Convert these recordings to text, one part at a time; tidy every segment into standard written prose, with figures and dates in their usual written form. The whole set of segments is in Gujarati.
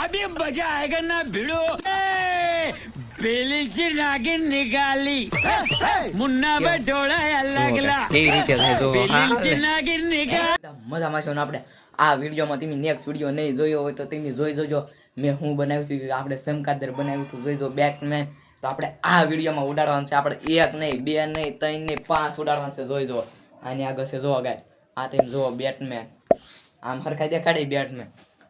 अभी मजा आएगा ना भिड़ो पेली से नागिन निकाली मुन्ना बटोड़ा लगला કેવી રીતે થાય જો पेली से नागिन निकाल મજામાં છો ને આપણે આ વિડીયોમાં તમે નેક્સ્ટ વિડીયો નહીં જોયો હોય તો તમે જોઈ જોજો મેં હું બનાવ્યું હતું આપણે સમકાદર બનાવ્યું હતું જોઈજો બેટમેન તો આપણે આ વિડીયોમાં ઉડાડવાનું છે આપણે એક નહીં બે નહીં ત્રણ નહીં પાંચ ઉડાડવાનું છે જોઈજો આની આગળ છે જો ગાય આ તેમ જો બેટમેન આમ હરખાઈ દેખાડી બેટમેન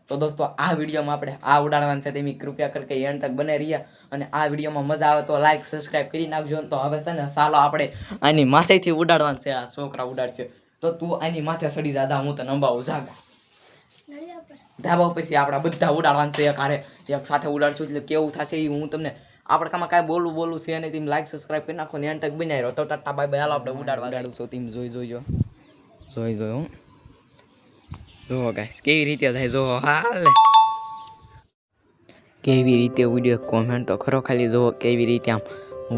તો દોસ્તો આ વિડીયોમાં આપણે આ ઉડાડવાનું છે તમે કૃપયા કરીને એન્ડ તક બને રહ્યા અને આ વિડીયોમાં મજા આવે તો લાઈક સબસ્ક્રાઇબ કરી નાખજો તો હવે છે ને ચાલો આપણે આની માથેથી ઉડાડવાનું છે આ છોકરા ઉડાડશે તો તું આની માથે સડી જા હું તને અંબાવું જાગા ધાબા ઉપરથી આપણા બધા ઉડાડવાનું છે એક સાથે ઉડાડશું એટલે કેવું થશે એ હું તમને આપણે કામાં કાંઈ બોલું છે અને તમે લાઈક સબસ્ક્રાઇબ કરી નાખો ને એન્ડ તક બનાવી રહ્યો તો ટાટા બાય બાય હાલો આપણે ઉડાડું છો તમે જોઈ હું જો ગાઈસ કેવી રીતે થાય જો હાલે કેવી રીતે વિડિયો કોમેન્ટ તો ખરો ખાલી જો કેવી રીતે આમ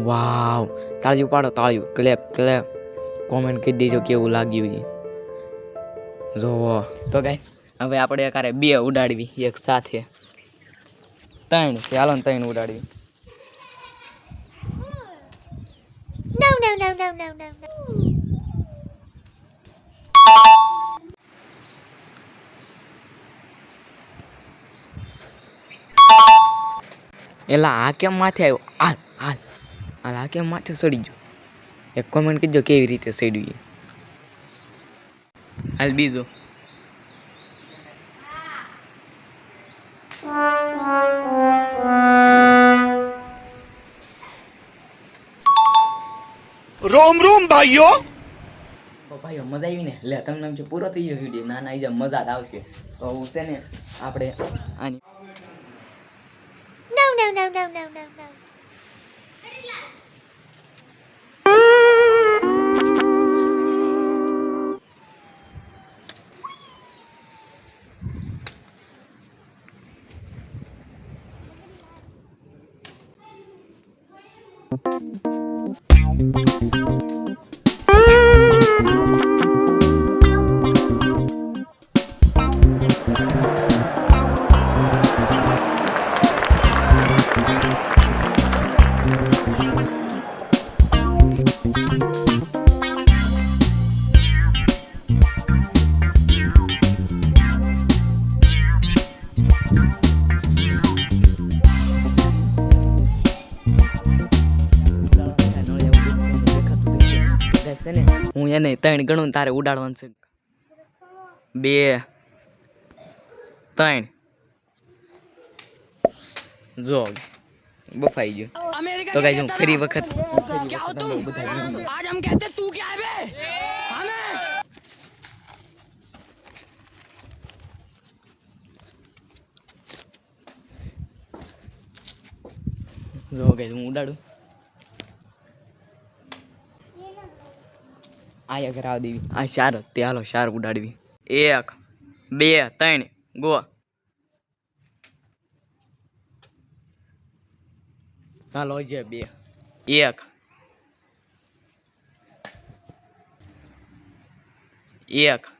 વાવ તાળીઓ પાડો તાળીઓ ક્લેપ કોમેન્ટ કરી દેજો કેવું લાગ્યું છે જો તો ગાઈસ હવે આપણે એકારે બે ઉડાડવી એક સાથે ત્રણ છે હાલો ને ત્રણ ઉડાડવી No. એલા આ કેમ માથે આવ્યો હાલ આ કેમ માથે સડી ગયો એક કોમેન્ટ કરજો કેવી રીતે સડ્યું હાલ બીજો रोम रोम भाइयों ભાઈઓ મજા આવી ને લે તમને જો પૂરો થઈ ગયો વિડીયો ના ના મજા જ આવશે તો હું છે ને આપણે આની No. છે ને હું એને ત્રણ ગણું તારે ઉડાડવાનું છે 2 3 જો બફાઈ ગયો તો ગાઈસ હું ફરી વખત क्या हो तुम आज हम कहते तू क्या है बे हमें જો ગાઈસ હું ઉડાડું આ કરાવ દેવી આ ચાર તે હાલો ચાર ઉડાડવી 1 2 3 ગો હાલો જે 2 1 1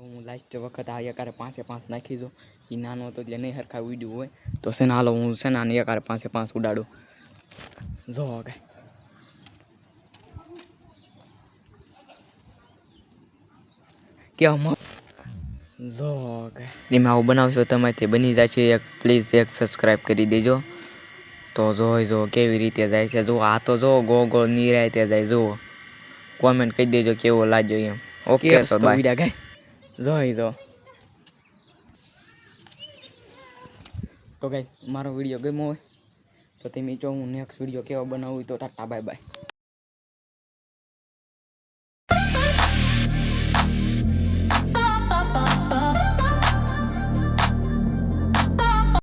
હું લાસ્ટ વખત આ એકારે 5 નાખી દો એ નાનો હતો એટલે નહીં હરખા ઉડ્યું હોય તો છે ને હાલો હું છે ને આને એકારે 5 ઉડાડું જો કે કેમ જો કે તમે આવું બનાવશો તમારે બની જાય છે પ્લીઝ એક સબસ્ક્રાઈબ કરી દેજો તો જો કેવી રીતે જાય છે જો આ તો જો ગોળ નિરાયતે જાય જો કોમેન્ટ કરી દેજો કેવો લાગ્યો એમ ઓકે તો બાય ગાય જો તો ગાઈસ મારો વિડીયો ગમ્યો હોય તો તમે જો હું નેક્સ્ટ વિડીયો કેવો બનાવું તો ટાટા બાય બાય